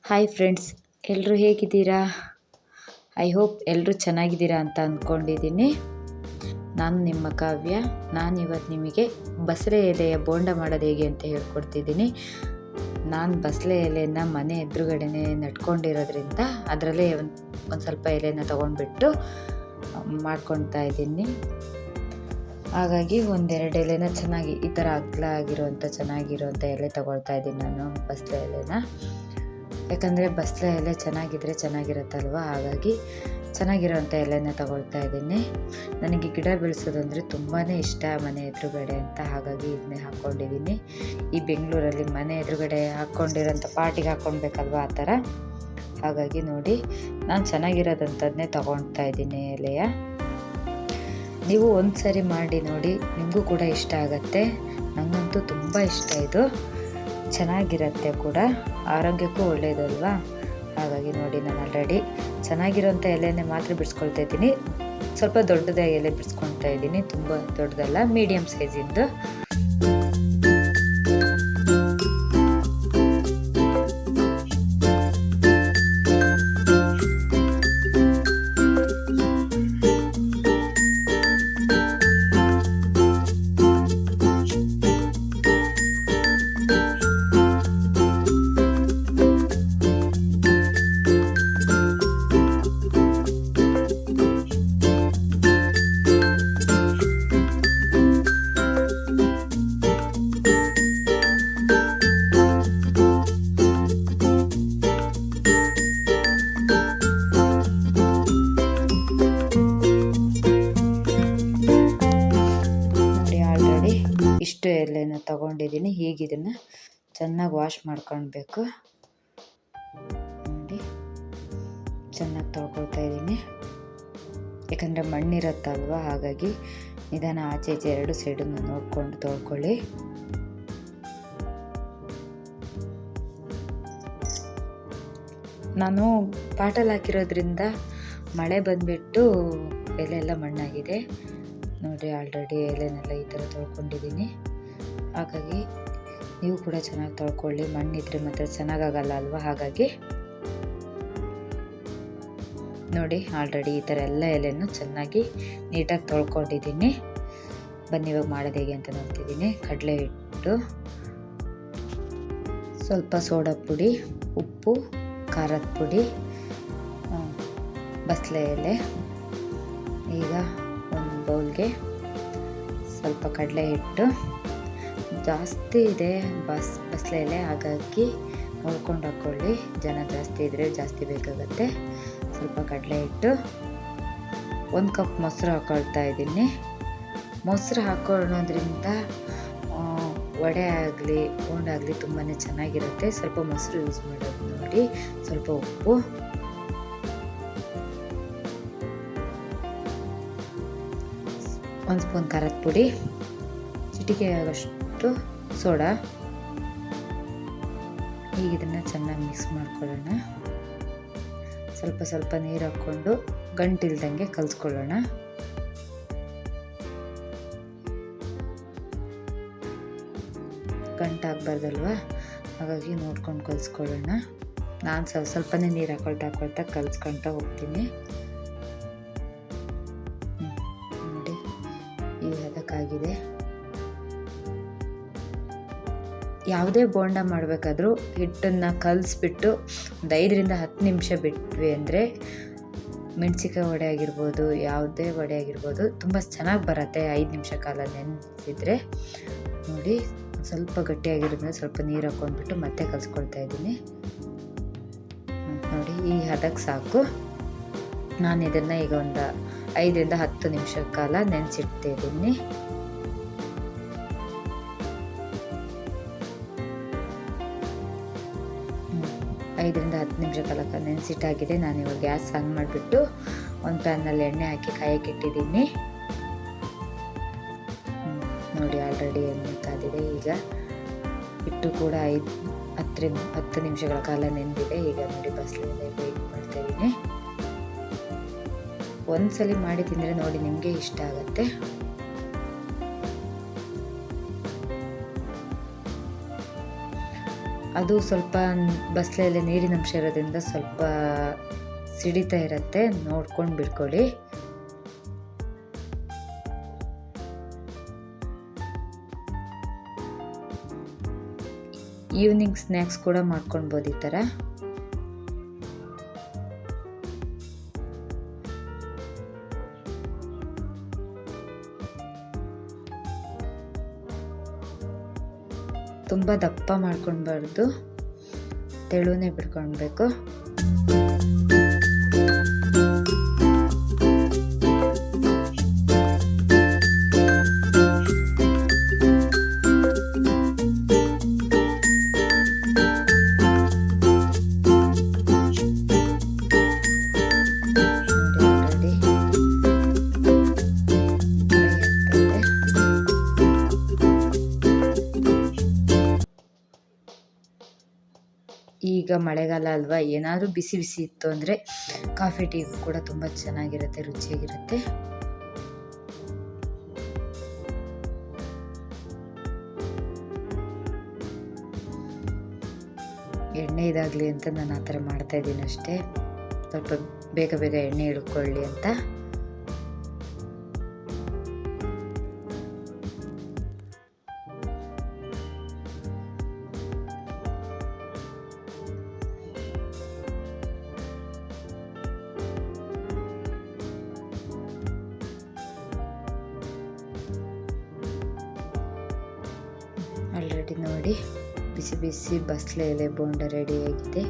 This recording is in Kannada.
ಹಾಯ್ ಫ್ರೆಂಡ್ಸ್, ಎಲ್ಲರೂ ಹೇಗಿದ್ದೀರಾ? ಐ ಹೋಪ್ ಎಲ್ಲರೂ ಚೆನ್ನಾಗಿದ್ದೀರಾ ಅಂತ ಅಂದ್ಕೊಂಡಿದ್ದೀನಿ. ನಾನು ನಿಮ್ಮ ಕಾವ್ಯ. ನಾನಿವತ್ತು ನಿಮಗೆ ಬಸಳೆ ಎಲೆಯ ಬೋಂಡ ಮಾಡೋದು ಹೇಗೆ ಅಂತ ಹೇಳ್ಕೊಡ್ತಿದ್ದೀನಿ. ನಾನು ಬಸಳೆ ಎಲೆಯನ್ನು ಮನೆ ಎದುರುಗಡೆನೇ ನಟ್ಕೊಂಡಿರೋದ್ರಿಂದ ಅದರಲ್ಲೇ ಒಂದು ಸ್ವಲ್ಪ ಎಲೆನ ತೊಗೊಂಡ್ಬಿಟ್ಟು ಮಾಡ್ಕೊಳ್ತಾ ಇದ್ದೀನಿ. ಹಾಗಾಗಿ ಒಂದೆರಡು ಎಲೆನ ಚೆನ್ನಾಗಿ ಈ ಥರ ಅಗಲ ಆಗಿರೋವಂಥ ಚೆನ್ನಾಗಿರೋವಂಥ ಎಲೆ ತೊಗೊಳ್ತಾ ಇದ್ದೀನಿ ನಾನು, ಬಸಳೆ ಎಲೆನ. ಯಾಕಂದರೆ ಬಸಳೆ ಎಲೆ ಚೆನ್ನಾಗಿದ್ದರೆ ಚೆನ್ನಾಗಿರುತ್ತಲ್ವ, ಹಾಗಾಗಿ ಚೆನ್ನಾಗಿರೋವಂಥ ಎಲೆನ ತೊಗೊಳ್ತಾ ಇದ್ದೀನಿ. ನನಗೆ ಗಿಡ ಬೆಳೆಸೋದು ಅಂದರೆ ತುಂಬಾ ಇಷ್ಟ ಮನೆ ಎದುರುಗಡೆ ಅಂತ, ಹಾಗಾಗಿ ಇದನ್ನೇ ಹಾಕ್ಕೊಂಡಿದ್ದೀನಿ. ಈ ಬೆಂಗಳೂರಲ್ಲಿ ಮನೆ ಎದುರುಗಡೆ ಹಾಕ್ಕೊಂಡಿರೋಂಥ ಪಾಟಿಗೆ ಹಾಕ್ಕೊಳ್ಬೇಕಲ್ವ, ಆ ಥರ. ಹಾಗಾಗಿ ನೋಡಿ, ನಾನು ಚೆನ್ನಾಗಿರೋದಂಥದ್ದನ್ನೇ ತೊಗೊಳ್ತಾ ಇದ್ದೀನಿ ಎಲೆಯ. ನೀವು ಒಂದು ಸರಿ ಮಾಡಿ ನೋಡಿ, ನಿಮಗೂ ಕೂಡ ಇಷ್ಟ ಆಗುತ್ತೆ. ನನಗಂತೂ ತುಂಬ ಇಷ್ಟ ಇದು, ಚೆನ್ನಾಗಿರುತ್ತೆ ಕೂಡ, ಆರೋಗ್ಯಕ್ಕೂ ಒಳ್ಳೆಯದಲ್ವಾ. ಹಾಗಾಗಿ ನೋಡಿ, ನಾನು ಆಲ್ರೆಡಿ ಚೆನ್ನಾಗಿರೋಂಥ ಎಲೆನೇ ಮಾತ್ರ ಬಿಡಿಸ್ಕೊಳ್ತಾ ಇದ್ದೀನಿ. ಸ್ವಲ್ಪ ದೊಡ್ಡದಾಗಿ ಎಲೆ ಬಿಡಿಸ್ಕೊಳ್ತಾ ಇದ್ದೀನಿ, ತುಂಬ ದೊಡ್ಡದಲ್ಲ, ಮೀಡಿಯಮ್ ಸೈಜಿಂದು. ಇಷ್ಟು ಎಲೆನ ತಗೊಂಡಿದ್ದೀನಿ. ಹೀಗೆ ಇದನ್ನು ಚೆನ್ನಾಗಿ ವಾಶ್ ಮಾಡ್ಕೊಳ್ಬೇಕು. ನೋಡಿ, ಚೆನ್ನಾಗಿ ತೊಳ್ಕೊಳ್ತಾ ಇದ್ದೀನಿ. ಯಾಕಂದರೆ ಮಣ್ಣಿರುತ್ತಲ್ವ, ಹಾಗಾಗಿ ನಿಧಾನ ಆಚೆ ಈಚೆ ಎರಡು ಸೈಡನ್ನು ನೋಡಿಕೊಂಡು ತೊಳ್ಕೊಳ್ಳಿ. ನಾನು ಪಾಟಲ್ಲಿ ಹಾಕಿರೋದ್ರಿಂದ ಮಳೆ ಬಂದುಬಿಟ್ಟು ಎಲೆ ಎಲ್ಲ ಮಣ್ಣಾಗಿದೆ. ನೋಡಿ, ಆಲ್ರೆಡಿ ಎಲೆನೆಲ್ಲ ಈ ಥರ ತೊಳ್ಕೊಂಡಿದ್ದೀನಿ. ಹಾಗಾಗಿ ನೀವು ಕೂಡ ಚೆನ್ನಾಗಿ ತೊಳ್ಕೊಳ್ಳಿ, ಮಣ್ಣಿದ್ರೆ ಮಾತ್ರ ಚೆನ್ನಾಗಾಗಲ್ಲ ಅಲ್ವಾ. ಹಾಗಾಗಿ ನೋಡಿ, ಆಲ್ರೆಡಿ ಈ ಥರ ಎಲ್ಲ ಎಲೆಯನ್ನು ಚೆನ್ನಾಗಿ ನೀಟಾಗಿ ತೊಳ್ಕೊಂಡಿದ್ದೀನಿ. ಬನ್ನಿ ಇವಾಗ ಮಾಡೋದು ಹೇಗೆ ಅಂತ ನೋಡ್ತಿದ್ದೀನಿ. ಕಡಲೆ ಹಿಟ್ಟು, ಸ್ವಲ್ಪ ಸೋಡಾ ಪುಡಿ, ಉಪ್ಪು, ಖಾರದ ಪುಡಿ, ಬಸಳೆ ಎಲೆ. ಈಗ ಒಂದು ಬೌಲ್ಗೆ ಸ್ವಲ್ಪ ಕಡಲೆ ಹಿಟ್ಟು, ಜಾಸ್ತಿ ಇದೆ ಬಸಳೆ ಎಲೆ, ಹಾಗಾಗಿ ನೋಡ್ಕೊಂಡು ಹಾಕ್ಕೊಳ್ಳಿ. ಜನ ಜಾಸ್ತಿ ಇದ್ದರೆ ಜಾಸ್ತಿ ಬೇಕಾಗುತ್ತೆ. ಸ್ವಲ್ಪ ಕಡಲೆ ಹಿಟ್ಟು, 1 ಕಪ್ ಮೊಸರು ಹಾಕ್ಕೊಳ್ತಾ ಇದ್ದೀನಿ. ಮೊಸರು ಹಾಕೊಳ್ಳೋದ್ರಿಂದ ವಡೆ ಆಗಲಿ ಬೋಂಡ ಆಗಲಿ ತುಂಬಾ ಚೆನ್ನಾಗಿರುತ್ತೆ. ಸ್ವಲ್ಪ ಮೊಸರು ಯೂಸ್ ಮಾಡೋದು ನೋಡಿ. ಸ್ವಲ್ಪ ಉಪ್ಪು, ಒಂದು ಸ್ಪೂನ್ ಖಾರದ ಪುಡಿ, ಚಿಟಿಕೆ ಆಗೋಷ್ಟು ಸೋಡಾ. ಈಗ ಇದನ್ನು ಚೆನ್ನಾಗಿ ಮಿಕ್ಸ್ ಮಾಡ್ಕೊಳ್ಳೋಣ. ಸ್ವಲ್ಪ ಸ್ವಲ್ಪ ನೀರು ಹಾಕ್ಕೊಂಡು ಗಂಟಿಲ್ದಂಗೆ ಕಲಿಸ್ಕೊಳ್ಳೋಣ. ಗಂಟಾಗಬಾರ್ದಲ್ವ, ಹಾಗಾಗಿ ನೋಡ್ಕೊಂಡು ಕಲಿಸ್ಕೊಳ್ಳೋಣ. ನಾನು ಸ್ವಲ್ಪನೇ ನೀರು ಹಾಕ್ಕೊಳ್ತಾ ಕಲಿಸ್ಕೊಳ್ತಾ ಹೋಗ್ತೀನಿ. ನೋಡಿ, ಈಗ ಅದಕ್ಕಾಗಿದೆ. ಯಾವುದೇ ಬೋಂಡ ಮಾಡಬೇಕಾದ್ರೂ ಹಿಟ್ಟನ್ನು ಕಲಿಸ್ಬಿಟ್ಟು ಒಂದು 5ರಿಂದ 10 ನಿಮಿಷ ಬಿಟ್ವಿ ಅಂದರೆ ಮೆಣಸಿಕಾಯಿ ವಡೆ ಆಗಿರ್ಬೋದು, ಯಾವುದೇ ವಡೆ ಆಗಿರ್ಬೋದು, ತುಂಬ ಚೆನ್ನಾಗಿ ಬರುತ್ತೆ 5 ನಿಮಿಷ ಕಾಲ ನೆನೆಸಿದ್ರೆ. ನೋಡಿ, ಸ್ವಲ್ಪ ಗಟ್ಟಿಯಾಗಿರೋದ್ರಿಂದ ಸ್ವಲ್ಪ ನೀರು ಹಾಕ್ಕೊಂಡ್ಬಿಟ್ಟು ಮತ್ತೆ ಕಲಿಸ್ಕೊಳ್ತಾ ಇದ್ದೀನಿ. ನೋಡಿ, ಈ ಹದಕ್ಕೆ ಸಾಕು. ನಾನು ಇದನ್ನು ಈಗ ಒಂದು 5ರಿಂದ 10 ನಿಮಿಷ ಕಾಲ ನೆನೆಸಿಡ್ತಿದ್ದೀನಿ. ಐದರಿಂದ 10 ನಿಮಿಷ ಕಾಲ ನೆನೆಸಿಟ್ಟಾಗಿದೆ. ನಾನು ಇವಾಗ ಗ್ಯಾಸ್ ಆನ್ ಮಾಡಿಬಿಟ್ಟು ಒಂದು ಪ್ಯಾನ್ನಲ್ಲಿ ಎಣ್ಣೆ ಹಾಕಿ ಕಾಯಕ್ಕೆ ಇಟ್ಟಿದ್ದೀನಿ. ನೋಡಿ, ಆಲ್ರೆಡಿ ಎಣ್ಣೆ ಕಾದಿದೆ. ಈಗ ಹಿಟ್ಟು ಕೂಡ 10 ನಿಮಿಷಗಳ ಕಾಲ ನೆಂದಿದೆ. ಈಗ ನೋಡಿ, ಬಸಳೆ ಎಲೆ ಬೇಯಿಸಿ ಮಾಡ್ತಾ ಇದ್ದೀನಿ. ಒಂದ್ಸಲಿ ಮಾಡಿ ತಿಂದರೆ ನೋಡಿ, ನಿಮಗೆ ಇಷ್ಟ ಆಗುತ್ತೆ. ಅದು ಸ್ವಲ್ಪ ಬಸ್ಲೆಯಲ್ಲಿ ನೀರಿನ ಅಂಶ ಇರೋದ್ರಿಂದ ಸ್ವಲ್ಪ ಸಿಡಿತಾ ಇರುತ್ತೆ, ನೋಡ್ಕೊಂಡು ಬಿಡ್ಕೊಳ್ಳಿ. ಈವ್ನಿಂಗ್ ಸ್ನ್ಯಾಕ್ಸ್ ಕೂಡ ಮಾಡ್ಕೊಳ್ಬೋದು ಈ ಥರ. ತುಂಬ ದಪ್ಪ ಮಾಡ್ಕೊಳ್ಬಾರ್ದು, ತೆಳುನೇ ಬಿಡ್ಕೊಳ್ಬೇಕು. ಈಗ ಮಳೆಗಾಲ ಅಲ್ವಾ, ಏನಾದರೂ ಬಿಸಿ ಬಿಸಿ ಇತ್ತು ಅಂದರೆ ಕಾಫಿ ಟೀ ಕೂಡ ತುಂಬ ಚೆನ್ನಾಗಿರುತ್ತೆ, ರುಚಿಯಾಗಿರುತ್ತೆ. ಎಣ್ಣೆ ಇದಾಗಲಿ ಅಂತ ನಾನು ಆ ಥರ ಮಾಡ್ತಾಯಿದ್ದೀನಿ ಅಷ್ಟೇ, ಸ್ವಲ್ಪ ಬೇಗ ಬೇಗ ಎಣ್ಣೆ ಹಿಡ್ಕೊಳ್ಳಿ ಅಂತ. ಆಲ್ರೆಡಿ ನೋಡಿ ಬಿಸಿ ಬಿಸಿ ಬಸ್ಲೆ ಎಲೆ ಬೋಂಡ ರೆಡಿಯಾಗಿದೆ.